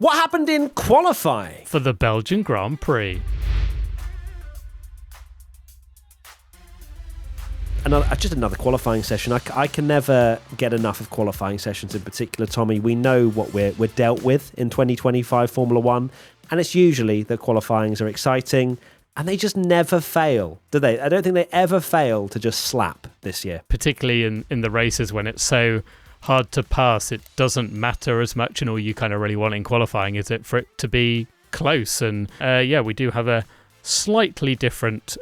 What happened in qualifying for the Belgian Grand Prix? Just another qualifying session. I can never get enough of qualifying sessions in particular, Tommy. We know what we're dealt with in 2025 Formula One, and it's usually that qualifyings are exciting, and they just never fail, do they? I don't think they ever fail to just slap this year. Particularly in the races when it's so hard to pass, it doesn't matter as much, and all you kind of really want in qualifying is it for it to be close. And we do have a slightly different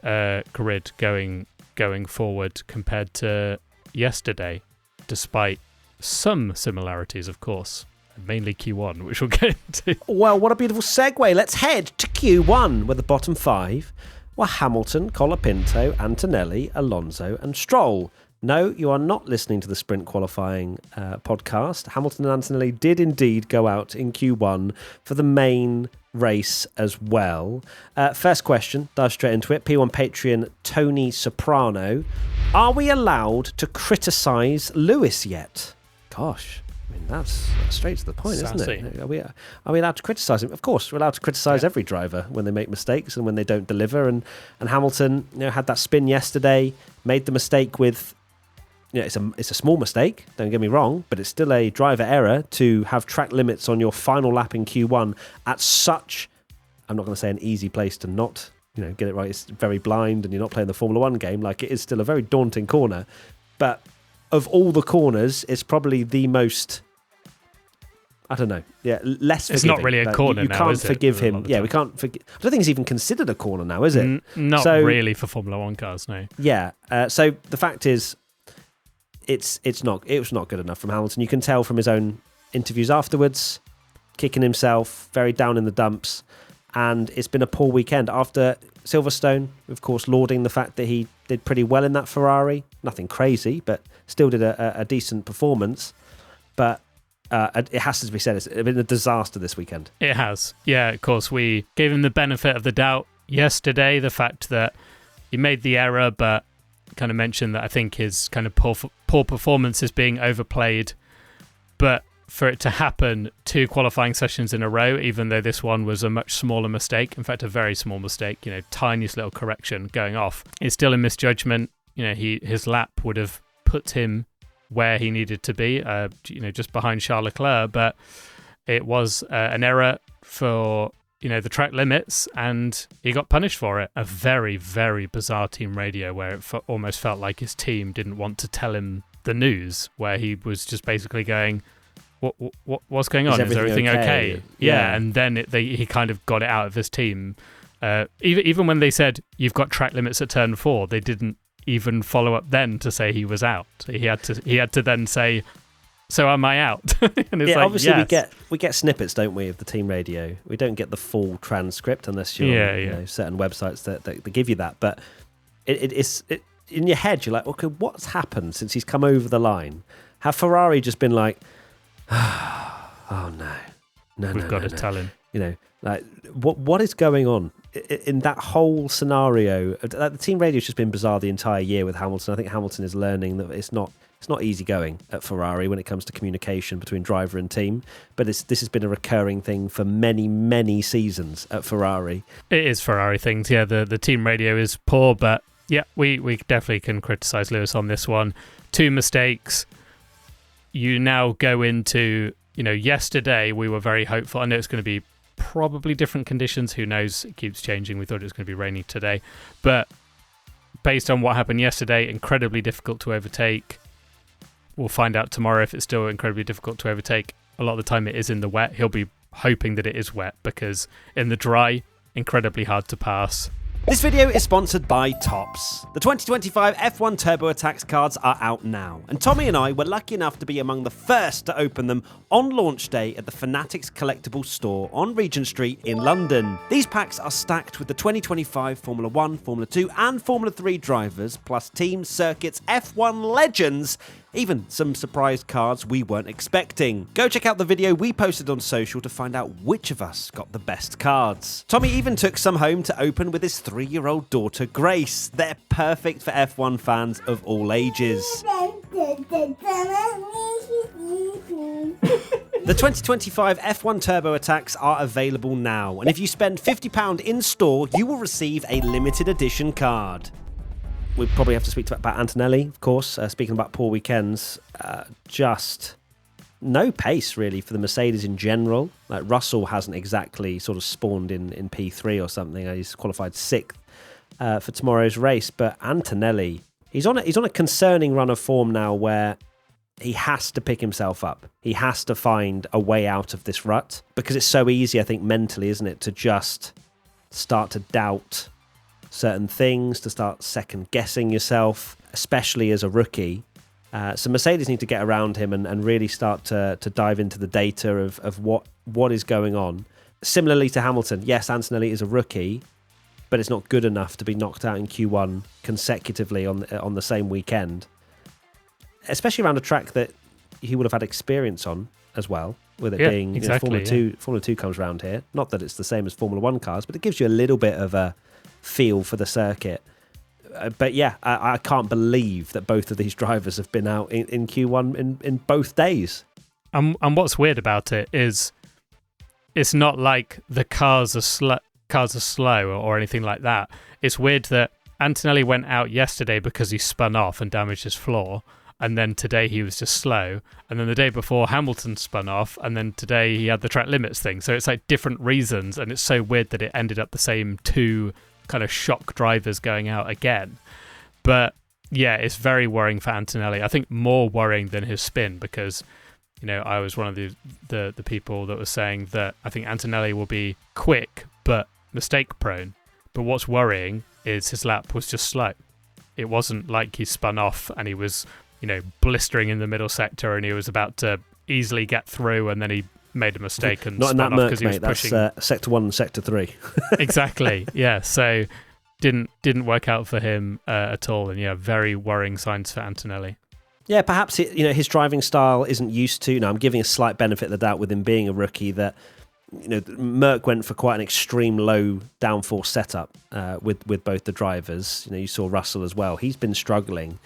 grid going forward compared to yesterday, despite some similarities, of course, mainly Q1, which we'll get into. Well, what a beautiful segue. Let's head to Q1, where the bottom five were Hamilton, Colapinto, Antonelli, Alonso and Stroll. No, you are not listening to the sprint qualifying podcast. Hamilton and Antonelli did indeed go out in Q1 for the main race as well. First question, dive straight into it. P1 Patreon Tony Soprano. Are we allowed to criticise Lewis yet? Gosh, I mean, that's straight to the point, Sassy. Isn't it? Are we allowed to criticise him? Of course, we're allowed to criticise every driver when they make mistakes and when they don't deliver. And Hamilton, had that spin yesterday, made the mistake with. It's a small mistake, don't get me wrong, but it's still a driver error to have track limits on your final lap in Q1 at such, I'm not going to say an easy place to not, get it right. It's very blind and you're not playing the Formula One game. Like, it is still a very daunting corner. But of all the corners, it's probably the most, I don't know, less forgiving. It's not really a corner you now, can't is it? forgive him. Yeah, we can't forgive. I don't think it's even considered a corner now, is it? Not really for Formula One cars, no. Yeah. So the fact is, it was not good enough from Hamilton. You can tell from his own interviews afterwards, kicking himself, very down in the dumps, and it's been a poor weekend. After Silverstone, of course, lauding the fact that he did pretty well in that Ferrari, nothing crazy, but still did a decent performance. But it has to be said, it's been a disaster this weekend. It has. Yeah, of course, we gave him the benefit of the doubt yesterday, the fact that he made the error, but kind of mentioned that I think his kind of poor performance is being overplayed, but for it to happen 2 qualifying sessions in a row, even though this one was a much smaller mistake, in fact a very small mistake, tiniest little correction going off, it's still a misjudgment. His lap would have put him where he needed to be, just behind Charles Leclerc, but it was an error for the track limits, and he got punished for it. A very, very bizarre team radio where it almost felt like his team didn't want to tell him the news, where he was just basically going, what's going on? Is everything okay? Yeah, and then he kind of got it out of his team. Even when they said, you've got track limits at turn 4, they didn't even follow up then to say he was out. He had to then say, so am I out? And it's obviously yes. we get snippets, don't we, of the team radio. We don't get the full transcript unless you're on certain websites that give you that. But it's in your head, you're like, okay, what's happened since he's come over the line? Have Ferrari just been like, oh no, we've got to tell him. What is going on in that whole scenario? The team radio has just been bizarre the entire year with Hamilton. I think Hamilton is learning that it's not easy going at Ferrari when it comes to communication between driver and team, but this has been a recurring thing for many, many seasons at Ferrari. It is Ferrari things, yeah. The team radio is poor, but yeah, we definitely can criticise Lewis on this one. 2 mistakes. You now go into, yesterday we were very hopeful. I know it's going to be probably different conditions. Who knows? It keeps changing. We thought it was going to be raining today, but based on what happened yesterday, incredibly difficult to overtake. We'll find out tomorrow if it's still incredibly difficult to overtake. A lot of the time it is in the wet. He'll be hoping that it is wet, because in the dry, incredibly hard to pass. This video is sponsored by Topps. The 2025 F1 TURBO ATTAX cards are out now, and Tommy and I were lucky enough to be among the first to open them on launch day at the Fanatics Collectible store on Regent Street in London. These packs are stacked with the 2025 Formula 1, Formula 2 and Formula 3 drivers, plus teams, circuits, F1 legends, even some surprise cards we weren't expecting. Go check out the video we posted on social to find out which of us got the best cards. Tommy even took some home to open with his 3-year-old daughter Grace. They're perfect for F1 fans of all ages. The 2025 F1 Turbo Attacks are available now, and if you spend £50 in store, you will receive a limited edition card. We probably have to speak about Antonelli, of course. Speaking about poor weekends, just no pace really for the Mercedes in general. Like Russell hasn't exactly sort of spawned in P3 or something. He's qualified 6th for tomorrow's race, but Antonelli, he's on a concerning run of form now where he has to pick himself up. He has to find a way out of this rut because it's so easy, I think, mentally, isn't it, to just start to doubt certain things, to start second-guessing yourself, especially as a rookie. So Mercedes need to get around him and really start to dive into the data of what is going on. Similarly to Hamilton, yes, Antonelli is a rookie, but it's not good enough to be knocked out in Q1 consecutively on the same weekend, especially around a track that he would have had experience on as well, with it being exactly, Formula 2 comes around here. Not that it's the same as Formula 1 cars, but it gives you a little bit of a feel for the circuit. But yeah, I can't believe that both of these drivers have been out in Q1 in both days. And what's weird about it is it's not like the cars are slow or anything like that. It's weird that Antonelli went out yesterday because he spun off and damaged his floor, and then today he was just slow, and then the day before Hamilton spun off, and then today he had the track limits thing. So it's like different reasons, and it's so weird that it ended up the same two kind of shock drivers going out again. But yeah, it's very worrying for Antonelli. I think more worrying than his spin, because I was one of the people that was saying that I think Antonelli will be quick but mistake prone. But what's worrying is his lap was just slow. It wasn't like he spun off and he was blistering in the middle sector and he was about to easily get through, and then he made a mistake and not in that spun off Merc, because he was pushing. That's Sector 1 and Sector 3. Exactly, yeah. So didn't work out for him at all, and very worrying signs for Antonelli. Yeah, perhaps his driving style isn't used to. I'm giving a slight benefit of the doubt with him being a rookie that Merc went for quite an extreme low downforce setup with both the drivers. You saw Russell as well. He's been struggling.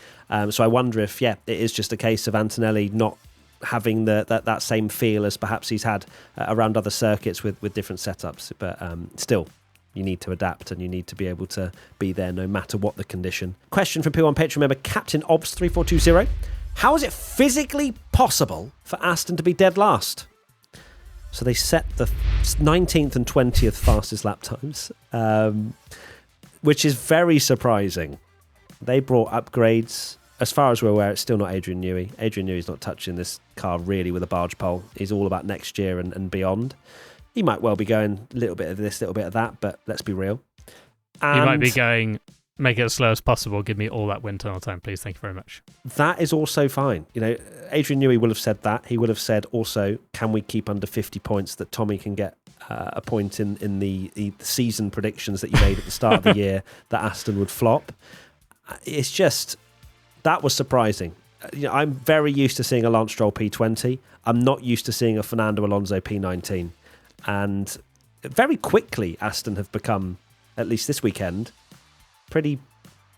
So I wonder if, it is just a case of Antonelli not having that same feel as perhaps he's had around other circuits with different setups. But still, you need to adapt and you need to be able to be there no matter what the condition. Question from P1 Patreon member Captain Obs 3420. How is it physically possible for Aston to be dead last? So they set the 19th and 20th fastest lap times, which is very surprising. They brought upgrades. As far as we're aware, it's still not Adrian Newey. Adrian Newey's not touching this car really with a barge pole. He's all about next year and beyond. He might well be going a little bit of this, a little bit of that, but let's be real. He might be going, make it as slow as possible, give me all that wind tunnel time, please, thank you very much. That is also fine. Adrian Newey will have said that. He would have said also, can we keep under 50 points that Tommy can get a point in the season predictions that you made at the start of the year that Aston would flop. It's just, that was surprising. I'm very used to seeing a Lance Stroll P20. I'm not used to seeing a Fernando Alonso P19. And very quickly, Aston have become, at least this weekend, pretty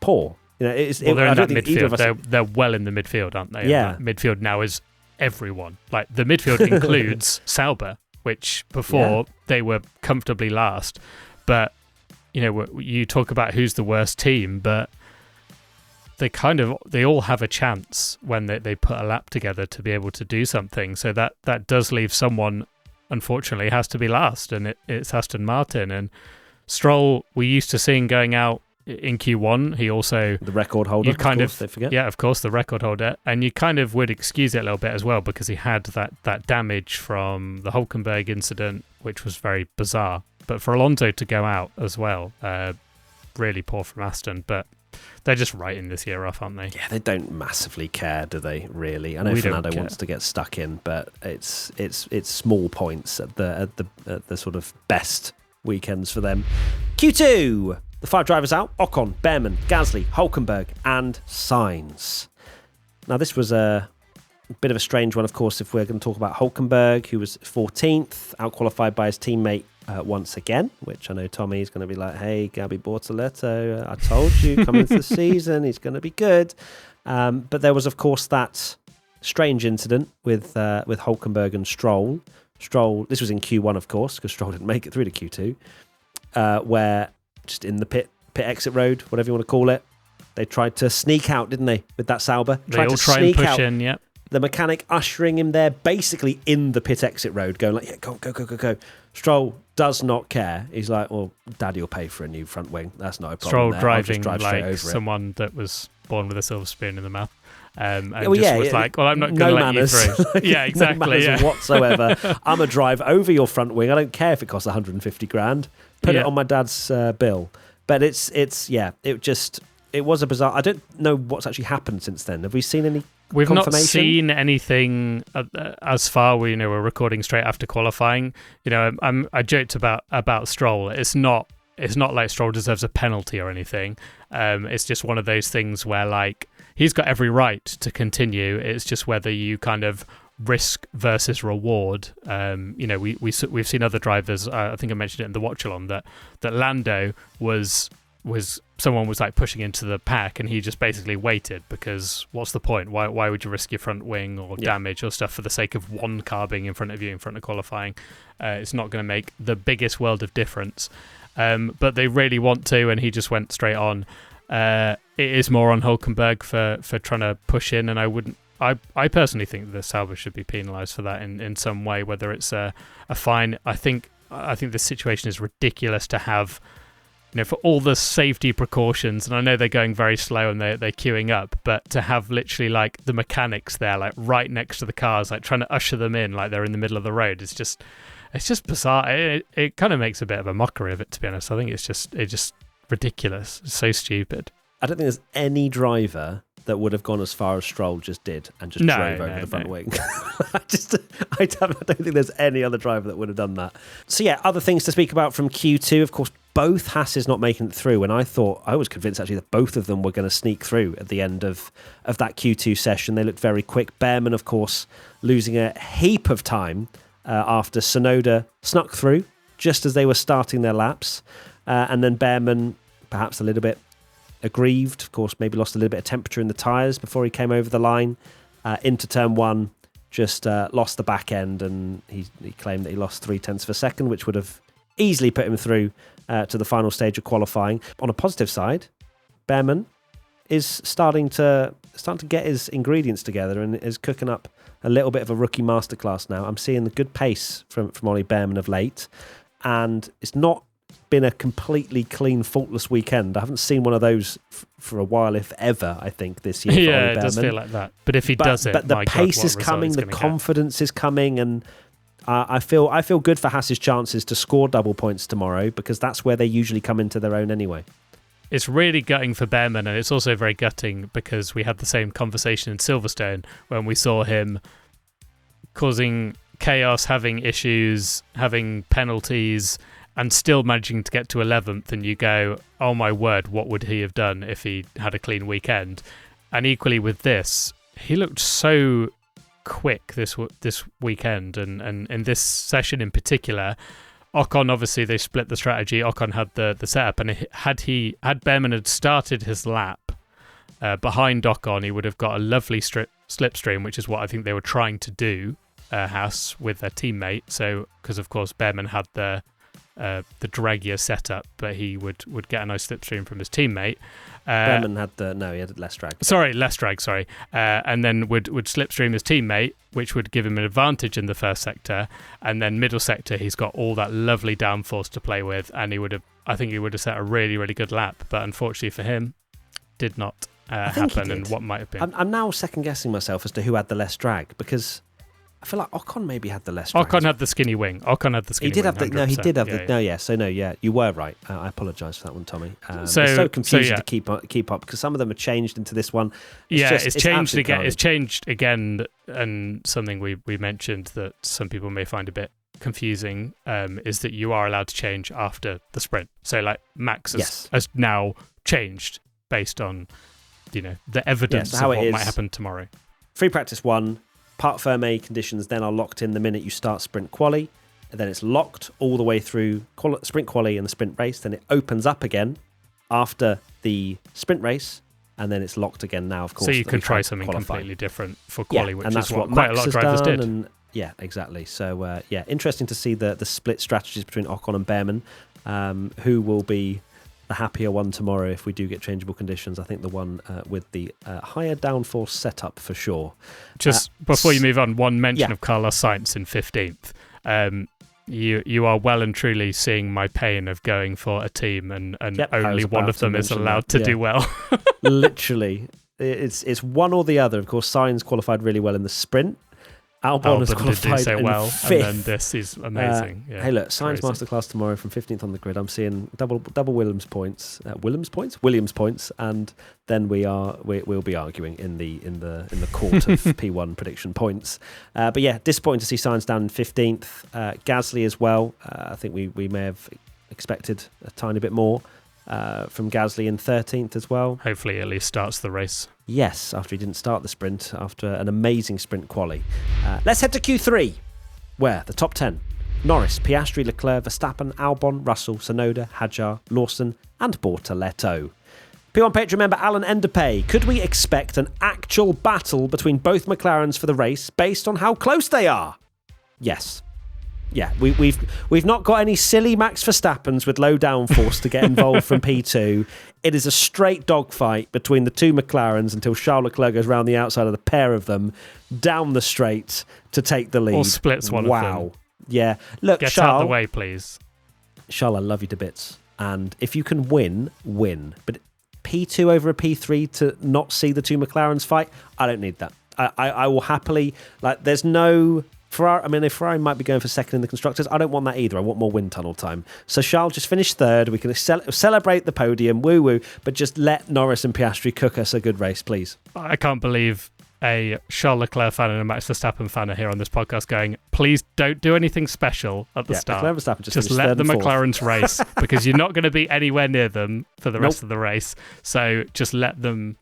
poor. They're in that midfield. They're well in the midfield, aren't they? Yeah. And that midfield now is everyone. Like, the midfield includes Sauber, which before they were comfortably last. But, you talk about who's the worst team, but they all have a chance when they put a lap together to be able to do something. So that does leave someone, unfortunately, has to be last, and it's Aston Martin. And Stroll, we used to seeing going out in Q1. He also the record holder, they forget. Yeah, of course, the record holder, and you kind of would excuse it a little bit as well because he had that damage from the Hülkenberg incident, which was very bizarre. But for Alonso to go out as well, really poor from Aston. But they're just writing this year off, aren't they? Yeah, they don't massively care, do they? Really, I know Fernando wants to get stuck in, but it's small points at the sort of best weekends for them. Q2, the 5 drivers out: Ocon, Bearman, Gasly, Hülkenberg, and Sainz. Now this was a bit of a strange one, of course, if we're going to talk about Hülkenberg, who was 14th, outqualified by his teammate once again, which I know Tommy is going to be like, hey, Gabby Bortoletto, I told you coming into the season he's going to be good. But there was, of course, that strange incident with Hülkenberg and Stroll. This was in Q1, of course, because Stroll didn't make it through to Q2, where just in the pit exit road, whatever you want to call it, they tried to sneak out, didn't they, with that Sauber? They all try and push in, yep. The mechanic ushering him there, basically in the pit exit road, going like, yeah, go. Stroll does not care. He's like, well, Daddy will pay for a new front wing. That's not a problem. Stroll there. driving drive like someone that was born with a silver spoon in the mouth. And was like, well, I'm not no going to let you through. Yeah, exactly. No manners whatsoever. I'm going to drive over your front wing. I don't care if it costs 150 grand. Put it on my dad's bill. But it was a bizarre. I don't know what's actually happened since then. Have we seen any We've confirmation? not seen anything as far. We're recording straight after qualifying. I joked about Stroll. It's not like Stroll deserves a penalty or anything. It's just one of those things where like he's got every right to continue. It's just whether you kind of risk versus reward. We've seen other drivers. I think I mentioned it in the watch along that Lando was someone was like pushing into the pack and he just basically waited, because what's the point? Why would you risk your front wing or damage or stuff for the sake of one car being in front of you in front of qualifying? It's not going to make the biggest world of difference. But they really want to, and he just went straight on. It is more on Hülkenberg for trying to push in, and I personally think the Sauber should be penalised for that in some way, whether it's a fine. I think this situation is ridiculous to have, for all the safety precautions, and I know they're going very slow and they're queuing up, but to have literally like the mechanics there, like right next to the cars, like trying to usher them in like they're in the middle of the road, it's just bizarre. It kind of makes a bit of a mockery of it, to be honest. I think it's just ridiculous. It's so stupid. I don't think there's any driver that would have gone as far as Stroll just did and just drove over the front wing. I don't think there's any other driver that would have done that. So yeah, other things to speak about from Q2, of course, both Haas not making it through, and I was convinced actually that both of them were going to sneak through at the end of that Q2 session. They looked very quick. Bearman, of course, losing a heap of time after Tsunoda snuck through just as they were starting their laps, and then Bearman perhaps a little bit aggrieved, of course, maybe lost a little bit of temperature in the tyres before he came over the line into turn one, just lost the back end, and he claimed that he lost 0.3 of a second, which would have easily put him through to the final stage of qualifying. On a positive side, Bearman is starting to get his ingredients together and is cooking up a little bit of a rookie masterclass now. I'm seeing the good pace from Ollie Bearman of late, and it's not been a completely clean, faultless weekend. I haven't seen one of those for a while, if ever, I think, this year. Yeah, it does feel like that. But if he does it, but the pace is coming, the confidence is coming, and I feel good for Haas's chances to score double points tomorrow, because that's where they usually come into their own anyway. It's really gutting for Bearman, and it's also very gutting because we had the same conversation in Silverstone when we saw him causing chaos, having issues, having penalties, and still managing to get to 11th, and you go, oh my word, what would he have done if he had a clean weekend? And equally with this, he looked so quick this weekend, and in this session in particular, Ocon, obviously they split the strategy. Ocon had the setup, and had Bearman had started his lap behind Ocon, he would have got a lovely slipstream, which is what I think they were trying to do, Haas, with their teammate. So, because of course Bearman had the draggier setup, but he would get a nice slipstream from his teammate. Bearman had he had less drag. Less drag, and then would slipstream his teammate, which would give him an advantage in the first sector, and then middle sector he's got all that lovely downforce to play with, and I think he would have set a really, really good lap, but unfortunately for him, did not happen, and what might have been. I'm now second guessing myself as to who had the less drag, because I feel like Ocon maybe had the less drag. Ocon had the skinny wing. He did have the. You were right. I apologise for that one, Tommy. It's so confusing to keep up, because some of them are changed into this one. It's changed again. Carnage. It's changed again, and something we mentioned that some people may find a bit confusing is that you are allowed to change after the sprint. So like Max has now changed based on the evidence of what might happen tomorrow. Free practice 1. Part firme conditions then are locked in the minute you start sprint quali, and then it's locked all the way through sprint quali and the sprint race. Then it opens up again after the sprint race, and then it's locked again now, of course. So you can try something completely different for quali, which is what quite a lot of drivers did. And yeah, exactly. So, interesting to see the split strategies between Ocon and Bearman. Who will be the happier one tomorrow if we do get changeable conditions? I think the one with the higher downforce setup for sure. Just before you move on, one mention of Carlos Sainz in 15th. You are well and truly seeing my pain of going for a team and only one of them is allowed to do well. Literally, it's one or the other. Of course, Sainz qualified really well in the sprint. Albon has qualified did do so well, fifth. and then this is amazing. Hey, look, Sainz Masterclass tomorrow from 15th on the grid. I'm seeing double Williams points, Williams points, and then we'll be arguing in the court of P1 prediction points. But yeah, disappointing to see Sainz down in 15th. Gasly as well. I think we may have expected a tiny bit more from Gasly in 13th as well. Hopefully, at least starts the race. Yes, after he didn't start the sprint, after an amazing sprint quali. Let's head to Q3, where the top 10, Norris, Piastri, Leclerc, Verstappen, Albon, Russell, Tsunoda, Hadjar, Lawson and Bortoletto. P1 Patreon member Alan Enderpay, could we expect an actual battle between both McLarens for the race based on how close they are? Yes. Yeah, we've not got any silly Max Verstappens with low downforce to get involved from P2. It is a straight dogfight between the two McLarens until Charles Leclerc goes round the outside of the pair of them down the straight to take the lead. Or splits one of them. Wow. Yeah. Look, Get Charles, out of the way, please. Charles, I love you to bits. And if you can win. But P2 over a P3 to not see the two McLarens fight, I don't need that. I will happily... there's no... Ferrari, if Ferrari might be going for second in the constructors, I don't want that either. I want more wind tunnel time. So Charles just finished third. We can celebrate the podium, woo-woo, but just let Norris and Piastri cook us a good race, please. I can't believe a Charles Leclerc fan and a Max Verstappen fan are here on this podcast going, please don't do anything special at the start. Leclerc Verstappen just let the McLarens race, because you're not going to be anywhere near them for the rest of the race. So just let them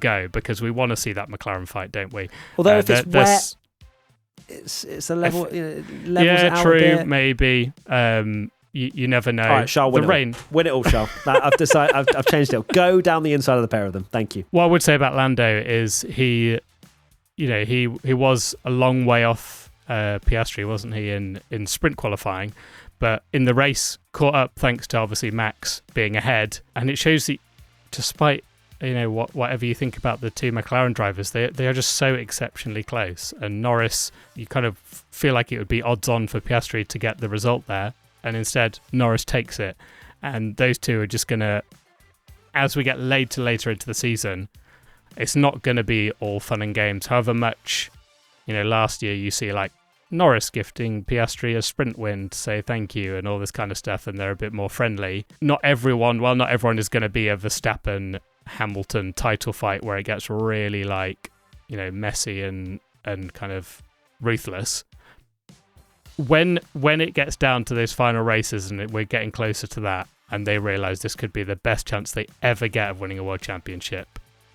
go, because we want to see that McLaren fight, don't we? Although if it's wet... It's a level. Yeah, true. Maybe. You never know. All right, Charles, win it all, Charles. I've decided. I've changed it. Go down the inside of the pair of them. Thank you. What I would say about Lando is he was a long way off Piastri, wasn't he, in sprint qualifying, but in the race caught up thanks to obviously Max being ahead, and it shows that despite whatever you think about the two McLaren drivers, they are just so exceptionally close. And Norris, you kind of feel like it would be odds on for Piastri to get the result there, and instead Norris takes it. And those two are just going to, as we get later into the season, it's not going to be all fun and games. However much, last year you see like Norris gifting Piastri a sprint win to say thank you and all this kind of stuff, and they're a bit more friendly. Not everyone is going to be a Verstappen Hamilton title fight where it gets really messy and kind of ruthless. When it gets down to those final races and we're getting closer to that, and they realise this could be the best chance they ever get of winning a world championship,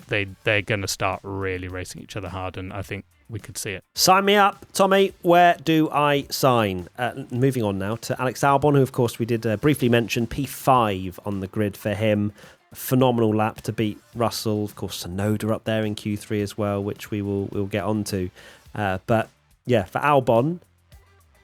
they're going to start really racing each other hard, and I think we could see it. Sign me up, Tommy. Where do I sign? Moving on now to Alex Albon, who of course we did briefly mention, P5 on the grid for him. Phenomenal lap to beat Russell. Of course, Tsunoda up there in Q3 as well, which we'll get onto. But yeah, for Albon,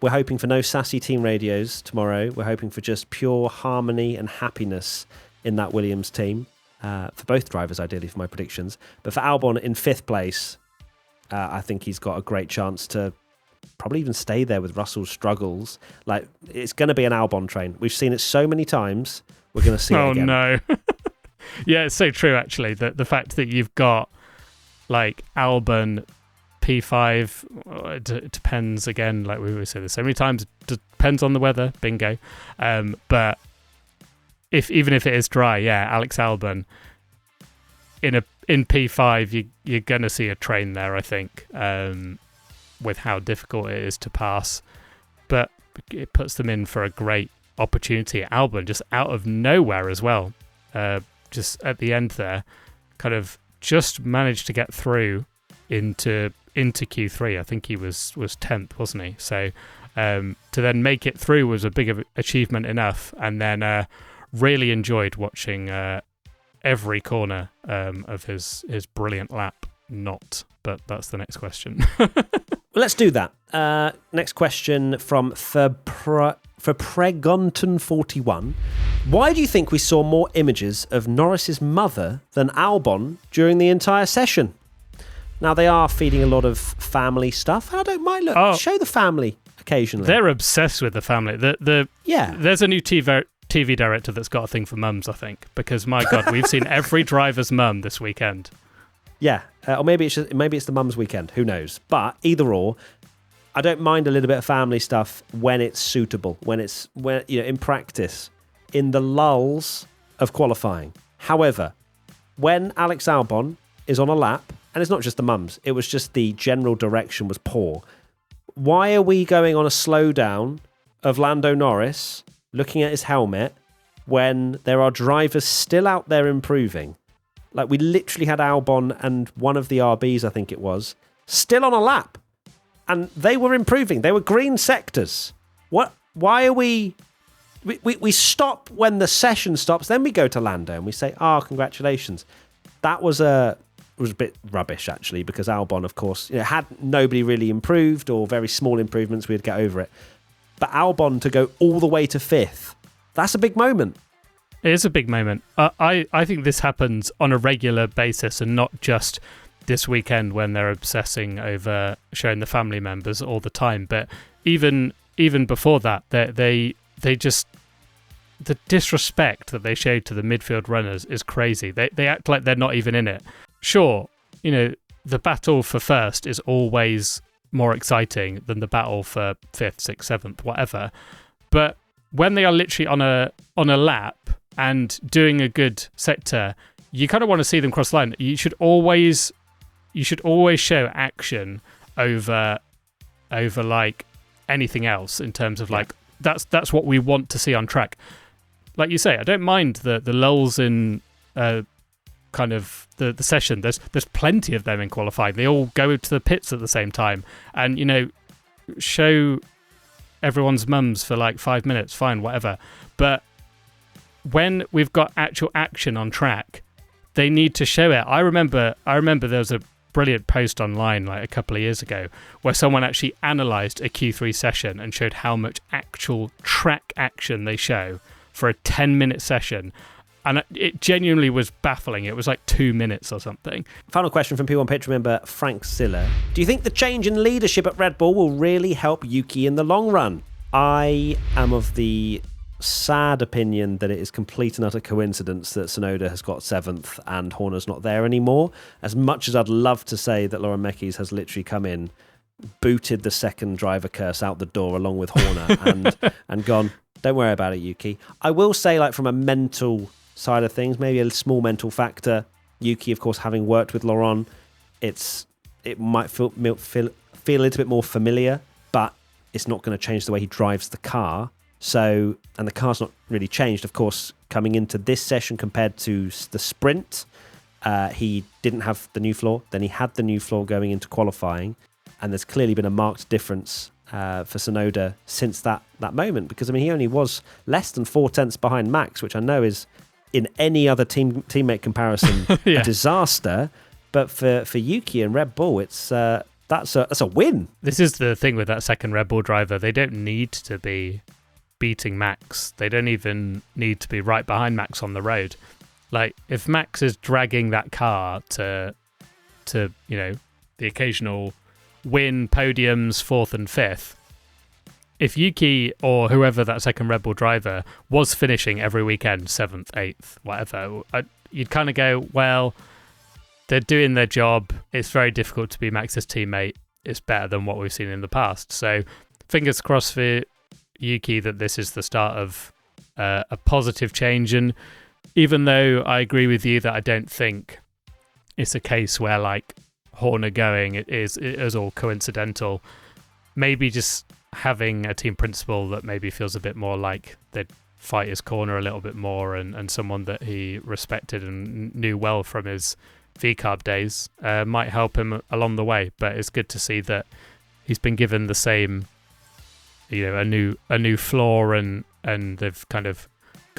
we're hoping for no sassy team radios tomorrow. We're hoping for just pure harmony and happiness in that Williams team. For both drivers, ideally, for my predictions. But for Albon in 5th place, I think he's got a great chance to probably even stay there with Russell's struggles. It's going to be an Albon train. We've seen it so many times. We're going to see it again. Oh, no. Yeah, it's so true, actually. The fact that you've got, Albon, P5, it depends, again, like we always say this so many times, it depends on the weather, bingo. But even if it is dry, Alex Albon, in P5, you're going to see a train there, I think, with how difficult it is to pass. But it puts them in for a great opportunity. Albon, just out of nowhere as well. Just at the end there, kind of just managed to get through into Q3. I think he was 10th, wasn't he? So to then make it through was a big achievement enough. And then really enjoyed watching every corner of his brilliant lap. Not, but that's the next question. Well, let's do that. Next question from for Pregonton41. Why do you think we saw more images of Norris's mother than Albon during the entire session? Now, they are feeding a lot of family stuff. I don't mind. Look, show the family occasionally. They're obsessed with the family. There's a new TV director that's got a thing for mums, I think, because my God, we've seen every driver's mum this weekend. Yeah, or maybe it's the mum's weekend. Who knows? But either or, I don't mind a little bit of family stuff when it's suitable, when in practice, in the lulls of qualifying. However, when Alex Albon is on a lap, and it's not just the mums, it was just the general direction was poor. Why are we going on a slowdown of Lando Norris, looking at his helmet, when there are drivers still out there improving? Like, we literally had Albon and one of the RBs, I think it was, still on a lap. And they were improving. They were green sectors. What? Why are we stop when the session stops, then we go to Lando and we say, congratulations. That was a bit rubbish, actually, because Albon, of course, had nobody really improved or very small improvements, we'd get over it. But Albon to go all the way to 5th, that's a big moment. It is a big moment. I think this happens on a regular basis and not just this weekend when they're obsessing over showing the family members all the time. But even before that, they just, the disrespect that they showed to the midfield runners is crazy. They act like they're not even in it. Sure, the battle for first is always more exciting than the battle for 5th, 6th, 7th, whatever. But when they are literally on a lap and doing a good sector, you kind of want to see them cross the line. You should always show action over like anything else in terms of like that's what we want to see on track. Like you say, I don't mind the lulls in kind of the session. There's plenty of them in qualifying. They all go to the pits at the same time, and show everyone's mums for like 5 minutes, fine, whatever. But when we've got actual action on track, they need to show it. I remember there was a brilliant post online like a couple of years ago where someone actually analysed a Q3 session and showed how much actual track action they show for a 10-minute session. And it genuinely was baffling. It was like 2 minutes or something. Final question from P1 Pitch member Frank Ziller. Do you think the change in leadership at Red Bull will really help Yuki in the long run? I am of the sad opinion that it is complete and utter coincidence that Tsunoda has got 7th and Horner's not there anymore. As much as I'd love to say that Laurent Mekies has literally come in, booted the second driver curse out the door along with Horner and gone, don't worry about it, Yuki. I will say, like, from a mental side of things, maybe a small mental factor. Yuki, of course, having worked with Laurent, it might feel a little bit more familiar, but it's not going to change the way he drives the car. So, and the car's not really changed, of course, coming into this session compared to the sprint. He didn't have the new floor, then he had the new floor going into qualifying, and there's clearly been a marked difference for Tsunoda since that moment, because he only was less than 4 tenths behind Max, which I know is in any other teammate comparison a disaster, but for Yuki and Red Bull, it's that's a win. This is the thing with that second Red Bull driver. They don't need to be beating Max. They don't even need to be right behind Max on the road. Like, if Max is dragging that car to the occasional win, podiums, 4th and 5th, if Yuki or whoever that second Red Bull driver was finishing every weekend 7th, 8th, whatever, you'd kind of go, well, they're doing their job. It's very difficult to be Max's teammate. It's better than what we've seen in the past. So fingers crossed for Yuki that this is the start of a positive change. And even though I agree with you that I don't think it's a case where like Horner going it is all coincidental, maybe just having a team principal that maybe feels a bit more like they'd fight his corner a little bit more, and someone that he respected and knew well from his V-carb days might help him along the way. But it's good to see that he's been given the same, a new floor, and they've kind of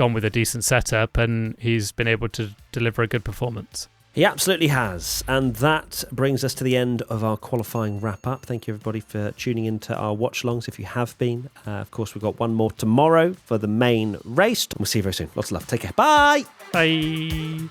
gone with a decent setup and he's been able to deliver a good performance. He absolutely has. And that brings us to the end of our qualifying wrap-up. Thank you, everybody, for tuning into our watch-alongs, if you have been. Of course, we've got one more tomorrow for the main race. We'll see you very soon. Lots of love. Take care. Bye! Bye!